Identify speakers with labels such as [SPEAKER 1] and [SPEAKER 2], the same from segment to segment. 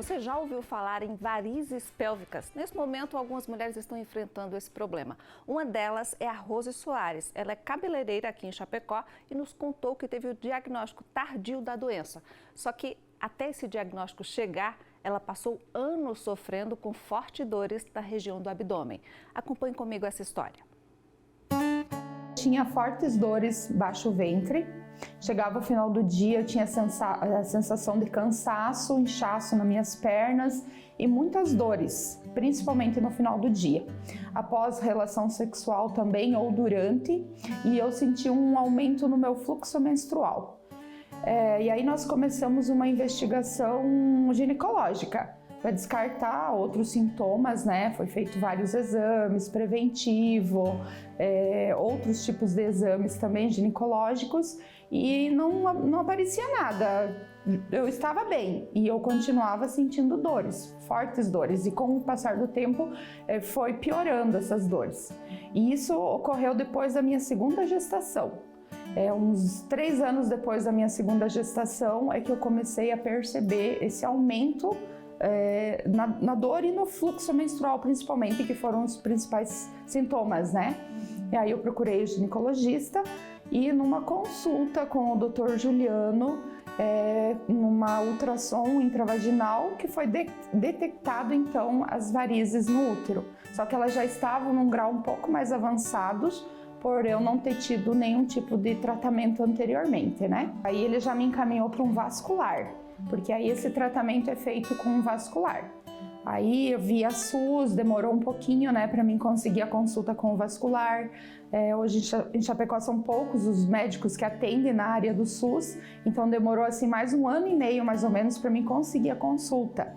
[SPEAKER 1] Você já ouviu falar em varizes pélvicas? Nesse momento, algumas mulheres estão enfrentando esse problema. Uma delas é a Rose Soares. Ela é cabeleireira aqui em Chapecó e nos contou que teve o diagnóstico tardio da doença. Só que até esse diagnóstico chegar, ela passou anos sofrendo com fortes dores na região do abdômen. Acompanhe comigo essa história.
[SPEAKER 2] Tinha fortes dores baixo ventre. Chegava o final do dia, eu tinha a sensação de cansaço, inchaço nas minhas pernas e muitas dores, principalmente no final do dia. Após relação sexual também ou durante, e eu senti um aumento no meu fluxo menstrual. E aí nós começamos uma investigação ginecológica para descartar outros sintomas, né? Foi feito vários exames preventivo, outros tipos de exames também ginecológicos e não aparecia nada. Eu estava bem e eu continuava sentindo dores, fortes dores, e com o passar do tempo foi piorando essas dores. E isso ocorreu depois da minha segunda gestação. Uns 3 anos depois da minha segunda gestação é que eu comecei a perceber esse aumento na dor e no fluxo menstrual principalmente, que foram os principais sintomas, né? E aí eu procurei o ginecologista e numa consulta com o Dr. Juliano, numa ultrassom intravaginal, que foi detectado então as varizes no útero. Só que elas já estavam num grau um pouco mais avançados, por eu não ter tido nenhum tipo de tratamento anteriormente, né? Aí ele já me encaminhou para um vascular, porque aí esse tratamento é feito com um vascular. Aí eu vi a SUS, demorou um pouquinho, né, para mim conseguir a consulta com o vascular. Hoje em Chapecó são poucos os médicos que atendem na área do SUS, então demorou assim mais 1 ano e meio mais ou menos para mim conseguir a consulta.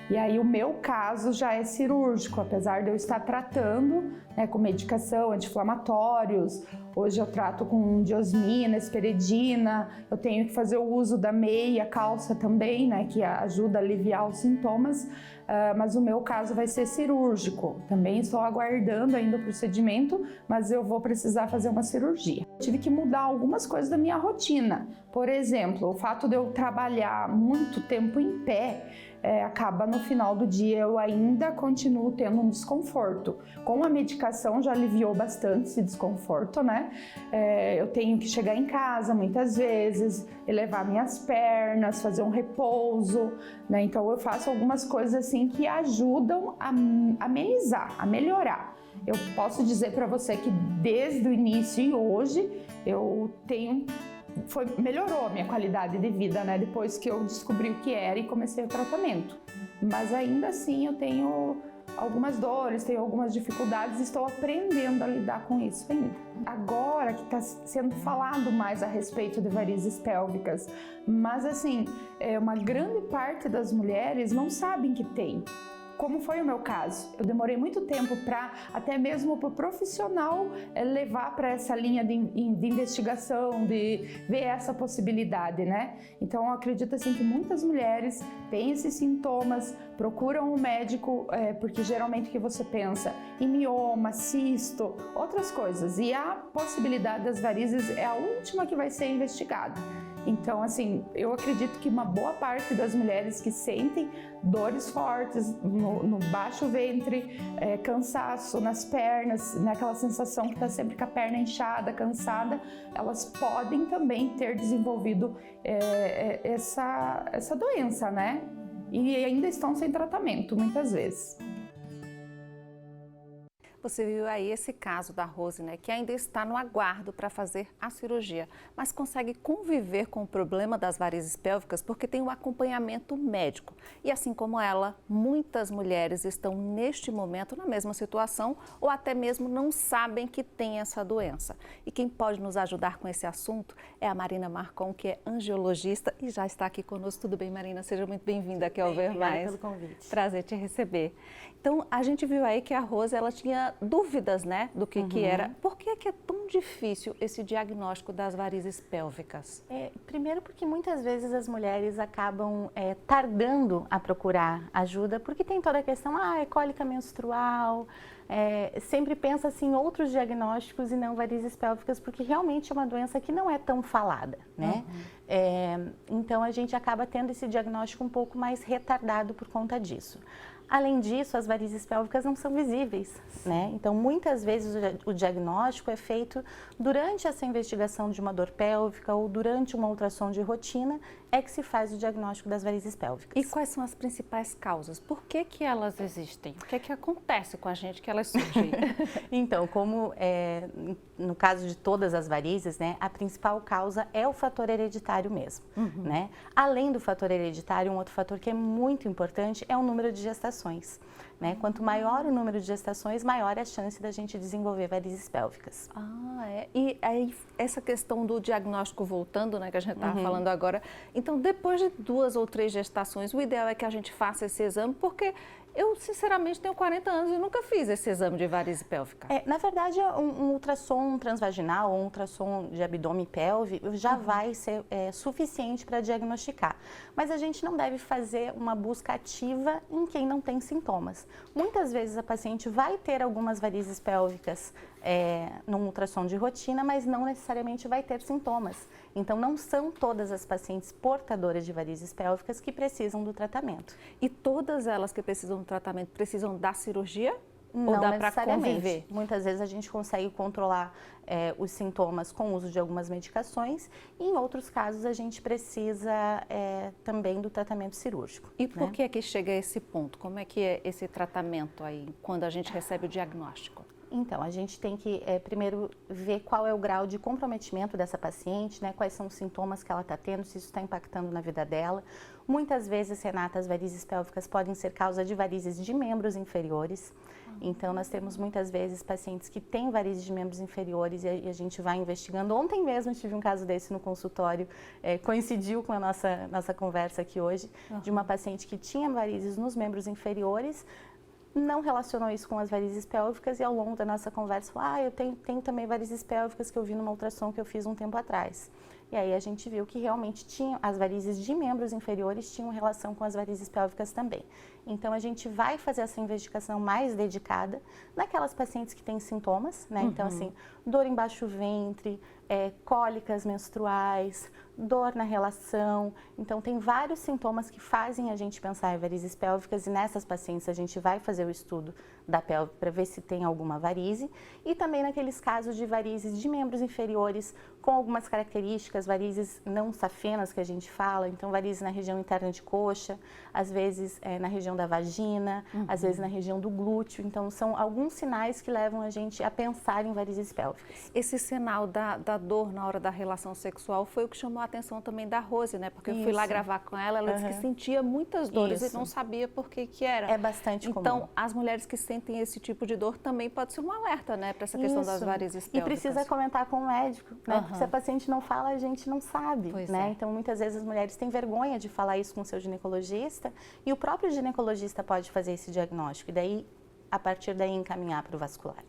[SPEAKER 2] E aí o meu caso já é cirúrgico, apesar de eu estar tratando, né, com medicação, anti-inflamatórios. Hoje eu trato com diosmina, esperedina, eu tenho que fazer o uso da meia, calça também, né, que ajuda a aliviar os sintomas, mas o meu caso vai ser cirúrgico. Também estou aguardando ainda o procedimento, mas eu vou precisar fazer uma cirurgia. Eu tive que mudar algumas coisas da minha rotina. Por exemplo, o fato de eu trabalhar muito tempo em pé, acaba no final do dia eu ainda continuo tendo um desconforto. Com a medicação já aliviou bastante esse desconforto, né? Eu tenho que chegar em casa muitas vezes, elevar minhas pernas, fazer um repouso, né? Então eu faço algumas coisas assim que ajudam a amenizar, a melhorar. Eu posso dizer para você que desde o início e hoje eu tenho melhorou a minha qualidade de vida, né? Depois que eu descobri o que era e comecei o tratamento. Mas ainda assim eu tenho algumas dores, tenho algumas dificuldades e estou aprendendo a lidar com isso ainda. Agora que está sendo falado mais a respeito de varizes pélvicas, mas assim, uma grande parte das mulheres não sabem que tem. Como foi o meu caso. Eu demorei muito tempo para, até mesmo para o profissional, levar para essa linha de investigação, de ver essa possibilidade, né? Então, eu acredito assim que muitas mulheres têm esses sintomas, procuram um médico, porque geralmente o que você pensa em mioma, cisto, outras coisas. E a possibilidade das varizes é a última que vai ser investigada. Então, assim, eu acredito que uma boa parte das mulheres que sentem dores fortes no baixo ventre, cansaço nas pernas, né, aquela sensação que está sempre com a perna inchada, cansada, elas podem também ter desenvolvido essa doença, né? E ainda estão sem tratamento, muitas vezes.
[SPEAKER 1] Você viu aí esse caso da Rose, né, que ainda está no aguardo para fazer a cirurgia, mas consegue conviver com o problema das varizes pélvicas porque tem um acompanhamento médico. E assim como ela, muitas mulheres estão neste momento na mesma situação ou até mesmo não sabem que tem essa doença. E quem pode nos ajudar com esse assunto é a Marina Marcon, que é angiologista e já está aqui conosco. Tudo bem, Marina? Seja muito bem-vinda aqui ao Ver Mais.
[SPEAKER 3] Obrigada pelo convite.
[SPEAKER 1] Prazer te receber. Então, a gente viu aí que a Rose, ela tinha tinha dúvidas, né, do que era. Por que é tão difícil esse diagnóstico das varizes pélvicas?
[SPEAKER 3] Primeiro porque muitas vezes as mulheres acabam tardando a procurar ajuda, porque tem toda a questão, é cólica menstrual, sempre pensa assim, em outros diagnósticos e não varizes pélvicas, porque realmente é uma doença que não é tão falada, né? Então a gente acaba tendo esse diagnóstico um pouco mais retardado por conta disso. Além disso, as varizes pélvicas não são visíveis, né? Então, muitas vezes o diagnóstico é feito durante essa investigação de uma dor pélvica ou durante uma ultrassom de rotina, é que se faz o diagnóstico das varizes pélvicas.
[SPEAKER 1] E quais são as principais causas? Por que elas existem? O que acontece com a gente que elas surgem?
[SPEAKER 3] Então, como no caso de todas as varizes, né, a principal causa é o fator hereditário mesmo, né? Além do fator hereditário, um outro fator que é muito importante é o número de gestações, né? Quanto maior o número de gestações, maior é a chance da gente desenvolver varizes pélvicas.
[SPEAKER 1] E aí, essa questão do diagnóstico voltando, né, que a gente estava falando agora, então depois de 2 ou 3 gestações, o ideal é que a gente faça esse exame, porque eu, sinceramente, tenho 40 anos e nunca fiz esse exame de varize pélvica.
[SPEAKER 3] Na verdade, um ultrassom transvaginal ou um ultrassom de abdômen pélvico já vai ser suficiente para diagnosticar. Mas a gente não deve fazer uma busca ativa em quem não tem sintomas. Muitas vezes a paciente vai ter algumas varizes pélvicas num ultrassom de rotina, mas não necessariamente vai ter sintomas. Então, não são todas as pacientes portadoras de varizes pélvicas que precisam do tratamento.
[SPEAKER 1] E todas elas que precisam do tratamento precisam da cirurgia?
[SPEAKER 3] Não
[SPEAKER 1] ou dá para
[SPEAKER 3] necessariamente.
[SPEAKER 1] conviver?
[SPEAKER 3] Muitas vezes a gente consegue controlar os sintomas com o uso de algumas medicações e em outros casos a gente precisa também do tratamento cirúrgico.
[SPEAKER 1] E por que chega a esse ponto? Como é que é esse tratamento aí, quando a gente recebe o diagnóstico?
[SPEAKER 3] Então, a gente tem que primeiro ver qual é o grau de comprometimento dessa paciente, né? Quais são os sintomas que ela está tendo, se isso está impactando na vida dela. Muitas vezes, Renata, as varizes pélvicas podem ser causa de varizes de membros inferiores. Então, nós temos muitas vezes pacientes que têm varizes de membros inferiores e a gente vai investigando. Ontem mesmo eu tive um caso desse no consultório, coincidiu com a nossa conversa aqui hoje, de uma paciente que tinha varizes nos membros inferiores, não relacionou isso com as varizes pélvicas e ao longo da nossa conversa falou, eu tenho também varizes pélvicas que eu vi numa ultrassom que eu fiz um tempo atrás. E aí a gente viu que realmente as varizes de membros inferiores tinham relação com as varizes pélvicas também. Então a gente vai fazer essa investigação mais dedicada naquelas pacientes que têm sintomas, né? Então assim, dor embaixo do ventre, cólicas menstruais, dor na relação. Então tem vários sintomas que fazem a gente pensar em varizes pélvicas e nessas pacientes a gente vai fazer o estudo da pelve para ver se tem alguma varize e também naqueles casos de varizes de membros inferiores com algumas características, varizes não safenas que a gente fala, então varizes na região interna de coxa, às vezes na região da vagina, às vezes na região do glúteo, então são alguns sinais que levam a gente a pensar em varizes pélvicas.
[SPEAKER 1] Esse sinal da dor na hora da relação sexual foi o que chamou a atenção também da Rose, né? Porque eu fui lá gravar com ela disse que sentia muitas dores e não sabia por que era.
[SPEAKER 3] É bastante comum.
[SPEAKER 1] Então, as mulheres que sentem esse tipo de dor também pode ser um alerta, né? Para essa questão das varizes pélvicas.
[SPEAKER 3] E precisa comentar com o médico, né? Porque se a paciente não fala, a gente não sabe, né? Então, muitas vezes as mulheres têm vergonha de falar isso com o seu ginecologista e o próprio ginecologista pode fazer esse diagnóstico e daí, a partir daí, encaminhar para o vascular.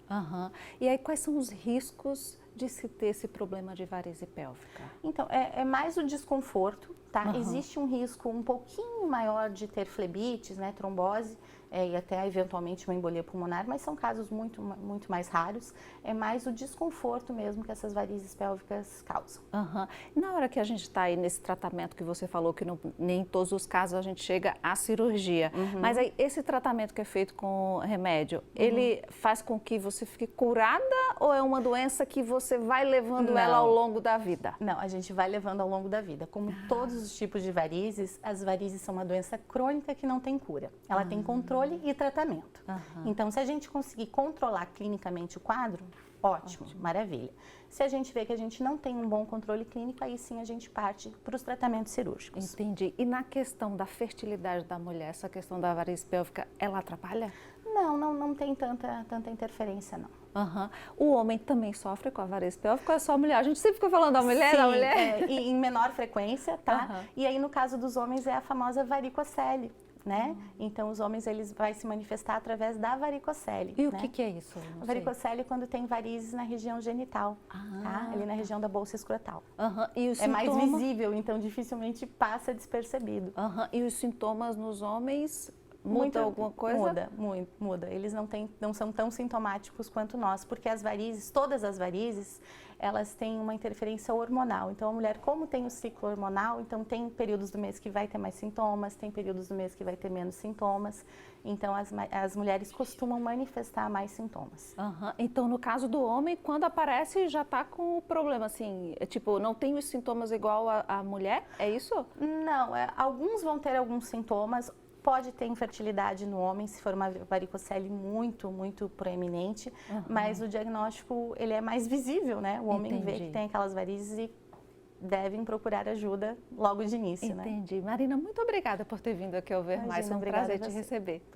[SPEAKER 1] E aí, quais são os riscos de se ter esse problema de varize pélvica?
[SPEAKER 3] Então, é mais o desconforto, tá? Existe um risco um pouquinho maior de ter flebites, né, trombose, e até eventualmente uma embolia pulmonar, mas são casos muito mais raros. É mais o desconforto mesmo que essas varizes pélvicas causam.
[SPEAKER 1] Na hora que a gente está aí nesse tratamento que você falou, que nem em todos os casos a gente chega à cirurgia, mas aí esse tratamento que é feito com remédio, ele faz com que você fique curada ou é uma doença que você vai levando ela ao longo da vida?
[SPEAKER 3] Não, a gente vai levando ao longo da vida. Como todos os tipos de varizes, as varizes são uma doença crônica que não tem cura. Ela tem controle e tratamento. Então, se a gente conseguir controlar clinicamente o quadro, ótimo, maravilha. Se a gente vê que a gente não tem um bom controle clínico, aí sim a gente parte para os tratamentos cirúrgicos.
[SPEAKER 1] Entendi. E na questão da fertilidade da mulher, essa questão da varize pélvica, ela atrapalha?
[SPEAKER 3] Não tem tanta interferência, não.
[SPEAKER 1] O homem também sofre com a varize pélvica ou é só a mulher? A gente sempre fica falando da mulher,
[SPEAKER 3] Sim,
[SPEAKER 1] da mulher.
[SPEAKER 3] E em menor frequência, tá? E aí, no caso dos homens, é a famosa varicocele. né? Então, os homens, eles vai se manifestar através da varicocele.
[SPEAKER 1] E o
[SPEAKER 3] né?
[SPEAKER 1] que é isso? Eu não
[SPEAKER 3] A varicocele é quando tem varizes na região genital, tá? Ali na região da bolsa escrotal.
[SPEAKER 1] E os
[SPEAKER 3] É mais visível, então dificilmente passa despercebido.
[SPEAKER 1] E os sintomas nos homens muda alguma coisa?
[SPEAKER 3] Muda. Eles não são tão sintomáticos quanto nós, porque as varizes, todas as varizes, elas têm uma interferência hormonal. Então, a mulher, como tem o ciclo hormonal, então tem períodos do mês que vai ter mais sintomas, tem períodos do mês que vai ter menos sintomas. Então, as mulheres costumam manifestar mais sintomas.
[SPEAKER 1] Então, no caso do homem, quando aparece, já está com o problema, assim, tipo, não tem os sintomas igual a mulher? É isso?
[SPEAKER 3] Não, alguns vão ter alguns sintomas. Pode ter infertilidade no homem, se for uma varicocele muito proeminente, mas o diagnóstico, ele é mais visível, né? O homem vê que tem aquelas varizes e devem procurar ajuda logo de início, né?
[SPEAKER 1] Entendi. Marina, muito obrigada por ter vindo aqui ao Ver Mais, foi um prazer te receber.